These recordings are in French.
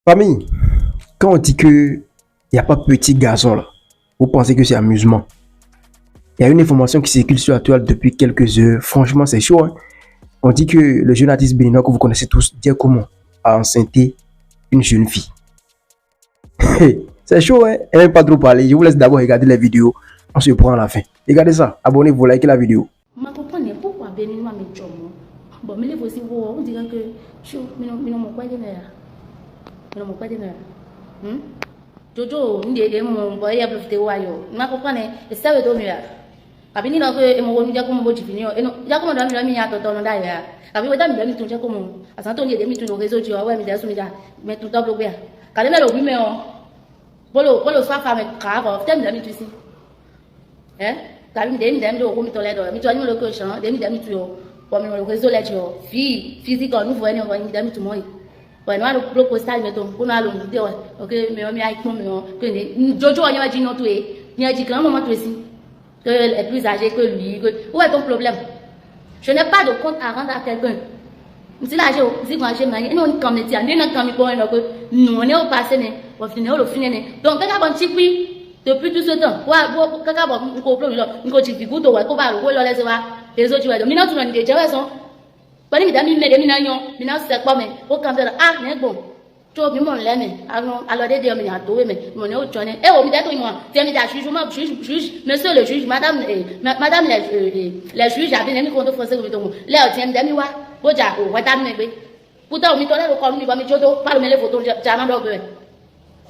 Famille, quand on dit que il n'y a pas petit garçon là, vous pensez que c'est amusement. Il y a une information qui circule sur la toile depuis quelques heures. Franchement, c'est chaud. Hein? On dit que le jeune artiste béninois que vous connaissez tous, Diakomo, a enceinté une jeune fille. C'est chaud, hein? Elle n'aime pas trop parler. Je vous laisse d'abord regarder les vidéos. On se prend à la fin. Regardez ça. Abonnez-vous, likez la vidéo. Ma comprenez pourquoi béninois me job. Bon, mais les voici, on dirait que je ne m'en crois pas. Jojo, ndiye mon boy a profité wayo. Ma comprenez, et ça veut dire kabini na ko emo wonu jako mo jifini o eno jako mo dami mi ya toto no da ya kabi weda mi dami tun jako mo asan to ndiye mi tun no rezo ji o wa mi da su mi da me tun to blogbe ya kale me lo wi me o bolo so fa me ka ko tem dami tu si kabi mi dami do ko mi to le do mi to ni mo lo ko shan de mi dami tu o bo mi lo rezo le ji o fi physical nu fo eni o ni dami tu mo yi when one propose time me to ko na lo de o okay me o mi ai pon me o ko ni jojo o ni wa ji no to e ni aji kan mo mo to si que est plus âgé que lui. Où est ton problème? Je n'ai pas de compte à rendre à quelqu'un. Si là, si quand j'ai manié, nous on comme dit, on est comme pour nous on est au passé, on finit au final. Donc quand on dit oui, depuis tout ce temps, quand on comprend nous on dit figure de quoi va le laisser voir les autres ouais. Maintenant tout le monde dit ouais son. Pas les amis mais les minagnon, maintenant c'est quoi mais au camp ah mais bon. Tu vois, mon l'aime, alors des hommes à tout, mais mon autre journée. Et au milieu de moi, tu me juge, monsieur le juge, madame les juges, j'avais un compte français, là, tiens, demi wa, boja, ou madame nebe. Pourtant, on m'y tourne le corps, on m'y jodo, pas les photos, jamais d'obé.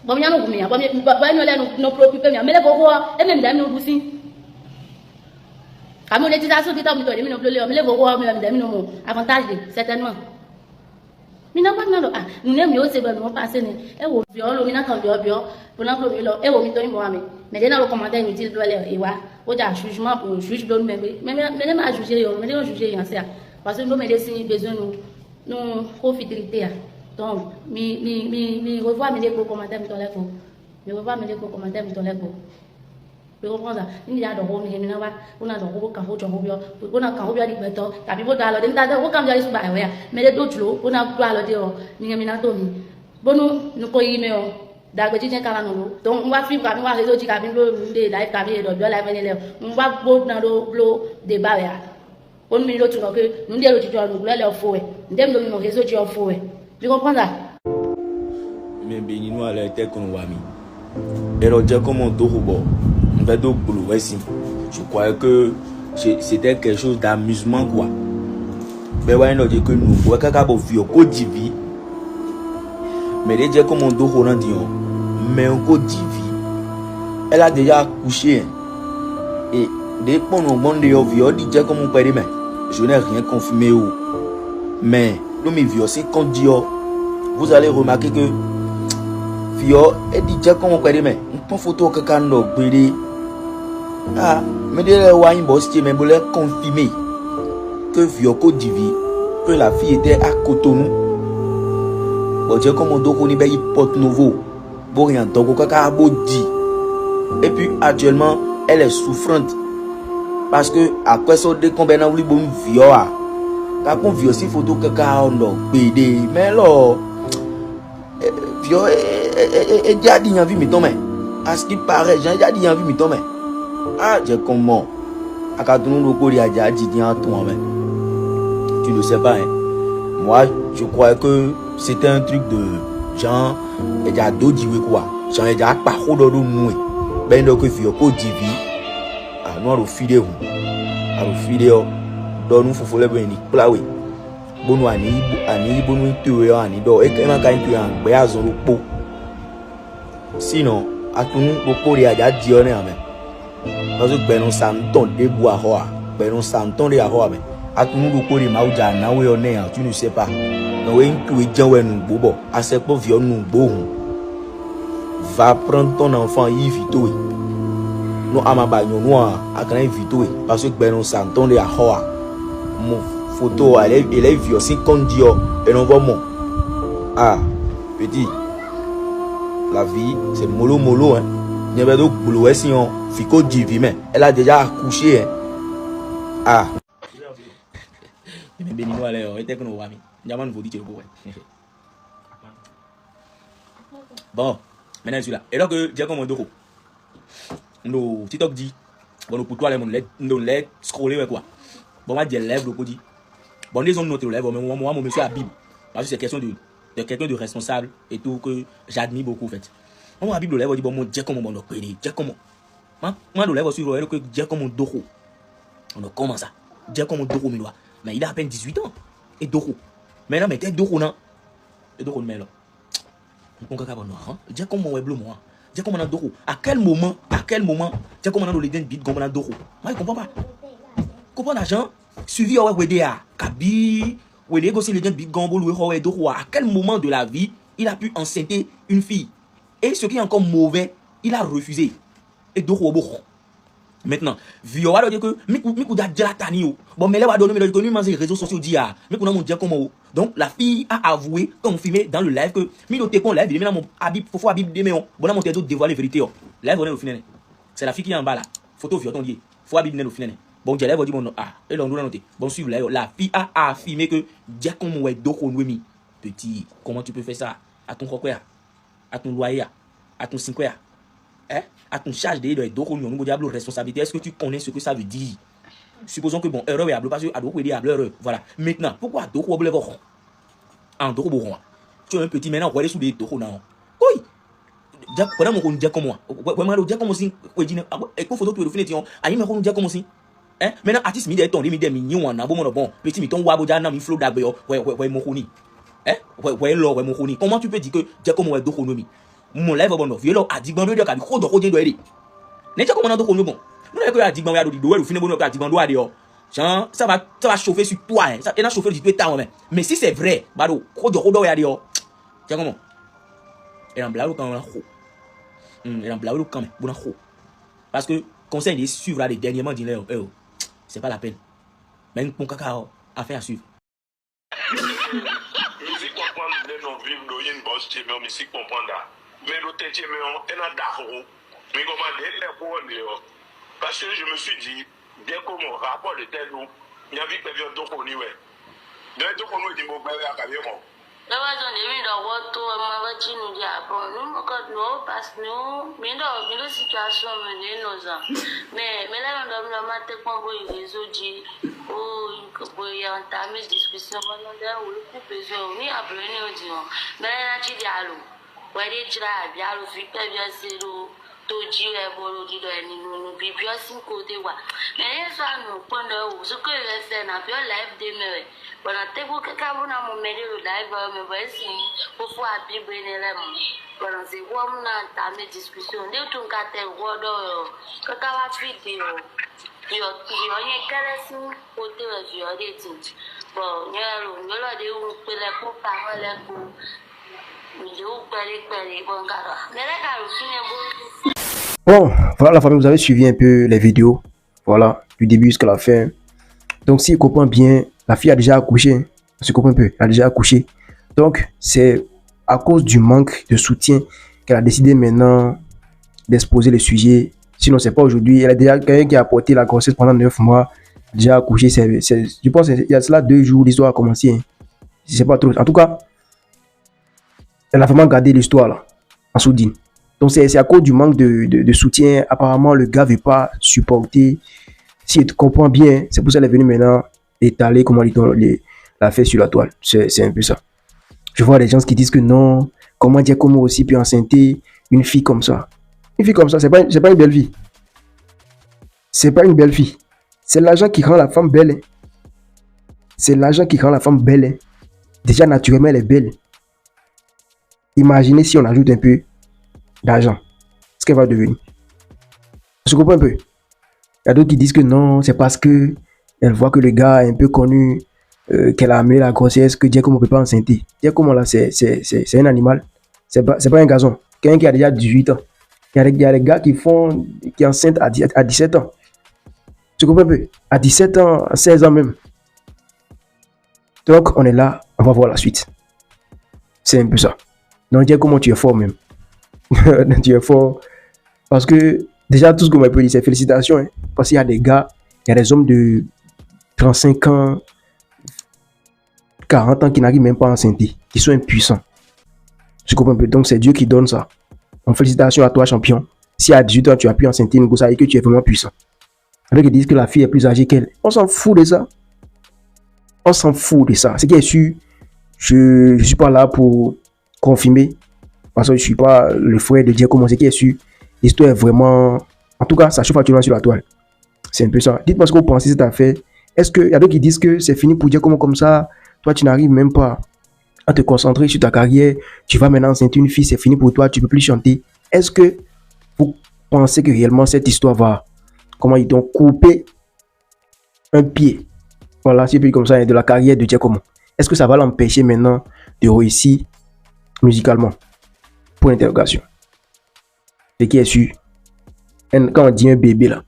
Bon, il y a nos préoccupés, mais les bobos, et même d'amis, nous aussi. À mon monétisation, tu t'as mis, mais les bobos, même d'amis, nous, avantage, certainement. Mina kwa nalo nous n'aime yo se ba no passer ne e wo bio lo mina kan bio pour na pro lo e wo mi to mo ame mais dès dans le commentaire nous dit doit les wa o ja jugement pour juge do mais ma juger yo mais on juger yan ça parce que nous me laisser besoin nous fidélité donc mi revoir mes commentaires mi to les ko mi revoir mes commentaires mi to les ko vous comprenez ça il y a donc on est là on a donc on quand on a quand bien dit beto tapi bo dalo den dalo quand bien suba ya mais les autres lo on a pas le dire ni mina to ni bonu nous ko yi me o da go jijin kala no donc on va suivre on va réseau ji kabin lo de live kabin do bio live ni le on va bo na do blo débat ya on mi lo tu no que nous de lo ji jo no le fo we ndem lo mi no réseau ji o fo we vous comprenez ça mais béninois la tête qu'on va mi et on dit comment do robo je croyais que c'était quelque chose d'amusement quoi. Mais ouais, on dit que nous, ouais, quand on vit au divi, mais déjà comme on doit rendre mais on code divi, elle a déjà accouché et dès qu'on nous demande de vivre, on dit déjà comme on peut dire mais je n'ai rien confirmé où, mais nous me vivons c'est qu'on dit vous allez remarquer que Fio, elle dit déjà comme on peut dire mais on prend photo quelqu'un d'autre. Ah, mais dès le wine boss, tu m'as confirmé que Vioko Divi, que la fille était à Cotonou. Bon, j'ai comme on doit connaître un pote nouveau. Bon, rien, donc, on dit. Et puis, actuellement, elle est souffrante. Parce que, après ça, dès qu'on a voulu bon Vioa, quand on vit aussi photo que on doit pédé, mais là, Vioa, et déjà dit en vie, mais tombe. À ce qui paraît, j'ai déjà dit en vie, mais tombe. Ah, j'ai comment à quand nous le courrier a dit en toi même. Tu ne sais pas, hein. Moi, je crois que c'était un truc de genre, il y a d'autres divis quoi. Genre, il y a pas trop de nous. Ben, donc, il faut que divi. Ah, nous, on fidèle. On fidèle. Donc, nous, faut les bien placer. Bon, nous, bon, nous, tu es en ido. Et quand tu es en béaz, on le pot. Sinon, à tout le courrier a dit en même. Parce que ben on s'entend des bois roi, ben on s'entend des roi mais à tout le monde au mauja na we on est tu ne sais pas. Donc tu es déjà ouais nous bobo, à ce point viol nous beau. Va prendre ton enfant Yvito. Nous amaba nous noir à grand Yvito parce que ben on s'entend des roi. Mon photo elle est vieux si qu'on dit et non vraiment. Ah petit, la vie c'est mollo mollo hein. Il y avait d'autres boulots si on fico divi mais elle a déjà accouché hein. Ah mais béninois là était que nous va mi jaman vous dit que vous Bon, maintenant je suis là. Et donc, j'ai comme un doro. Nos TikTok dit, bon, pour toi, nous les scroller, quoi. Bon, moi, je lève le dit. Bon, les hommes notent le lève, mais moi, mon monsieur a Bible. Parce que c'est question de quelqu'un de responsable et tout, que j'admire beaucoup, en fait. Moi, la Bible, le lève, dit, bon, moi, j'ai comment on le crédit, j'ai comment. Moi, le lève aussi, le que j'ai comme un doro. On a comment ça? J'ai comme un doro, mais il a à peine 18 ans. Et doro. Maintenant, mais t'es doro, non? Et doro, mais là. On va bon, hein? J'ai comme mon bleu, moi. J'ai comme un doro. À quel moment, j'ai comme un legend bit, comme un doro. Moi, je comprends pas. Comprends l'argent? Suivi, ouais, Wedea, Kabi, Wedea, aussi legend bit, gombo, loué, doro. À quel moment de la vie il a pu enceinter une fille? Et ce qui est encore mauvais, il a refusé. Et doro, bon. Maintenant, viol, alors dire que, mikou da gelatani, bon, mais là, va donner, mais les réseaux sociaux dit, mikou n'a mon dire comment. Donc, la fille a avoué, confirmé dans le live que, minou te kon live, il est mon habib, faut habib déméon, bon, là, mon tête dévoile les vérités, live, on est au final. C'est la fille qui est en bas là, photo viol, on dit, faut habib au final. Bon, j'ai live, dit, bon, et l'on doit noter. Bon, suivre là, la fille a affirmé que, dire comment est doko nouemi. Petit, comment tu peux faire ça? À ton coquet, à ton loyer, à ton 5 à ton charge de doko nous nous diable responsabilité. Est-ce que tu connais ce que ça veut dire? Supposons que bon erreur est parce que adoko est erreur. Voilà. Maintenant, pourquoi doko blé voko? En doko boron. Tu es un petit maintenant relé sous des doko non. Oui. Déjà pendant mon dire comme moi. Vraiment le dire comme si quoi dit et ko photo tu le finition. Ayi me ko dire comme si. Maintenant artiste mi de ton mi de mignon en abo bon petit mi ton wa boja na mi flow dagbe yo. Ouais mon koni. Ouais lo ouais mon koni. Comment tu peux dire que dire comme ouais doko nomi? Mon live bon violo adigban do ka bi ko do ko je do ere ne je ko mon do ko bon nous que adigban ya do di do fini bon ka adigban do ade yo Jean ça va chauffer sur toi ça et na chauffer sur toi mais si c'est vrai ba do ko do ya de yo je comment et en blao quand ho et en blao quand bon ho parce que conseil de suivre les dernièrement dit c'est pas la peine même pour cacao affaire à suivre musique comprendre les non vivre do yin boss ti mais musique comprendre. Mais l'autre est un d'accord. Mais comment dire parce que je me suis dit, bien comme mon rapport de tel nous, il y a vite bien d'autres au niveau. D'un d'autres au niveau du mot à Cameroun. Là, on est mis dans votre magasin, nous dit, bon, nous, quand nous, parce que nous, mais dans une situation, mais là, on a demandé qu'on voit les réseaux dit, oh, il y a entamé discussion, on a coupé, on a appelé, nous disons, mais là, tu dis, allô. Where did you have a victory zero to G level to the new BBS in Codewa? Many son of Pondo, so good as an of your life dinner. But I take a carbon on many live on my voice before I be bringing them. But I say, woman, I'm a discussion. They don't got a word or Kakawa video. You're caressing hotel of your dating. But you're not the old Pilaco Pamela. Bon, voilà la famille, vous avez suivi un peu les vidéos, voilà, du début jusqu'à la fin. Donc si je comprends bien, la fille a déjà accouché, je comprends un peu, elle a déjà accouché. Donc c'est à cause du manque de soutien qu'elle a décidé maintenant d'exposer le sujet. Sinon c'est pas aujourd'hui, elle a déjà quelqu'un qui a porté la grossesse pendant 9 mois, déjà accouché, je pense qu'il y a cela 2 jours, l'histoire a commencé. Je sais pas trop, en tout cas, elle a vraiment gardé l'histoire là, en sourdine. Donc c'est à cause du manque de soutien. Apparemment, le gars ne veut pas supporter. Si tu comprends bien, c'est pour ça qu'elle est venue maintenant étaler comment il l'a fait sur la toile. C'est un peu ça. Je vois des gens qui disent que non, comment dire comment aussi peut enceinter une fille comme ça. Une fille comme ça, c'est pas une belle fille. C'est pas une belle fille. C'est l'argent qui rend la femme belle. C'est l'argent qui rend la femme belle. Déjà, naturellement, elle est belle. Imaginez si on ajoute un peu d'argent. Ce qu'elle va devenir. Je comprends un peu. Il y a d'autres qui disent que non, c'est parce que elle voit que le gars est un peu connu, qu'elle a amené la grossesse, que Dieu comme on peut pas enceinter. Dieu comme là, c'est un animal. C'est pas un gazon. Quelqu'un qui a déjà 18 ans. Il y a des gars qui enceintent à 17 ans. Tu comprends un peu? À 17 ans, à 16 ans même. Donc, on est là, on va voir la suite. C'est un peu ça. Donc, dis comment tu es fort même. Tu es fort. Parce que, déjà, tout ce que moi je peux dire, c'est félicitations. Hein. Parce qu'il y a des gars, il y a des hommes de 35 ans, 40 ans qui n'arrivent même pas à enceinter, qui sont impuissants. Tu comprends un peu? Donc, c'est Dieu qui donne ça. Donc, félicitations à toi, champion. Si à 18 ans, tu as pu enceinter une gosse, ça veut dire que tu es vraiment puissant. Avec ils disent que la fille est plus âgée qu'elle. On s'en fout de ça. On s'en fout de ça. Ce qui est sûr, je ne suis pas là pour confirmer. Parce que je ne suis pas le frère de dire comment c'est qui est sûr. L'histoire est vraiment... En tout cas, ça chauffe actuellement sur la toile. C'est un peu ça. Dites-moi ce que vous pensez de cette affaire. Est-ce qu'il y a d'autres qui disent que c'est fini pour dire comment comme ça, toi, tu n'arrives même pas à te concentrer sur ta carrière. Tu vas maintenant enceinter une fille, c'est fini pour toi, tu ne peux plus chanter. Est-ce que vous pensez que réellement cette histoire va... Comment ils ont coupé un pied, voilà, c'est plus comme ça, de la carrière de Giacomo. Est-ce que ça va l'empêcher maintenant de réussir musicalement? Pour l'interrogation. Ce qui est sûr, quand on dit un bébé là,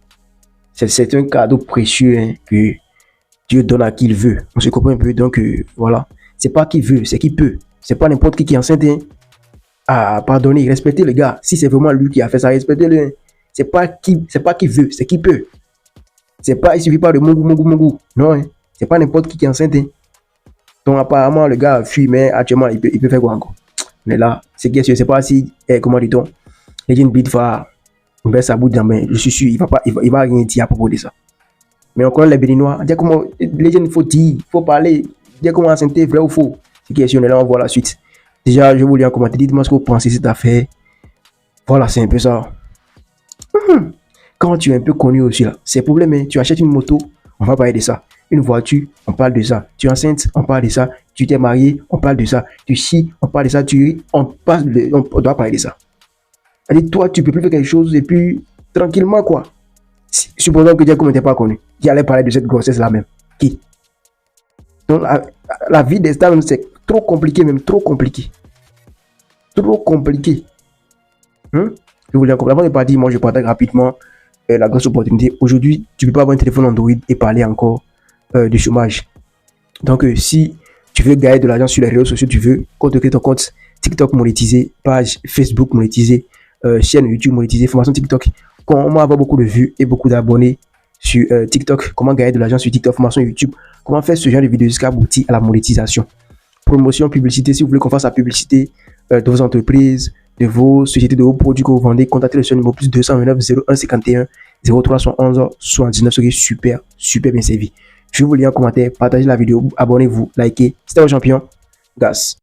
c'est un cadeau précieux hein, que Dieu donne à qui il veut. On se comprend un peu, donc voilà. C'est pas qui veut, c'est qui peut. C'est pas n'importe qui est enceinte. Hein. Ah, pardonnez, respectez le gars. Si c'est vraiment lui qui a fait ça, respectez-le. Hein. C'est pas qui veut, c'est qui peut. C'est pas, il suffit pas de mongo. Non, hein. C'est pas n'importe qui est enceinte. Hein. Donc apparemment, le gars fuit, mais actuellement, il peut faire quoi encore? Mais là, c'est question, c'est pas si, comment dit-on, Legend Beat va mettre sa bout dans main. Je suis sûr, il va rien dire à propos de ça. Mais on connaît les Béninois. Dire comment, Legend, il faut dire, il faut parler. Dire comment enceinte, vrai ou faux. C'est question, là, on voit la suite. Déjà, je vous lis en commentaire, dites-moi ce que vous pensez de cette affaire. Voilà, c'est un peu ça. Quand tu es un peu connu aussi, là, c'est problème, hein. Tu achètes une moto, on va parler de ça. Une voiture, on parle de ça. Tu es enceinte, on parle de ça. Tu t'es marié, on parle de ça. Tu chies, on parle de ça. Tu ris, on doit parler de ça. C'est-à-dire, toi, tu peux plus faire quelque chose et puis, tranquillement, quoi. Supposons que Giacomo n'était pas connu. Qui allait parler de cette grossesse-là même. Qui? Donc, la vie des stars, c'est trop compliqué, même trop compliqué. Trop compliqué. Je voulais encore avant de partir, moi je partage rapidement la grosse opportunité. Aujourd'hui, tu peux pas avoir un téléphone Android et parler encore du chômage. Donc, si tu veux gagner de l'argent sur les réseaux sociaux, tu veux créer ton compte TikTok monétisé, page Facebook monétisée, chaîne YouTube monétisée, formation TikTok. Comment avoir beaucoup de vues et beaucoup d'abonnés sur TikTok, comment gagner de l'argent sur TikTok, formation YouTube, comment faire ce genre de vidéos jusqu'à aboutir à la monétisation. Promotion, publicité, si vous voulez qu'on fasse la publicité de vos entreprises, de vos sociétés, de vos produits que vous vendez, contactez le seul numéro plus 229 01 51 03 71 79, ce qui est super bien servi. Je vous lis en commentaire, partagez la vidéo, abonnez-vous, likez. C'était au champion. Gas.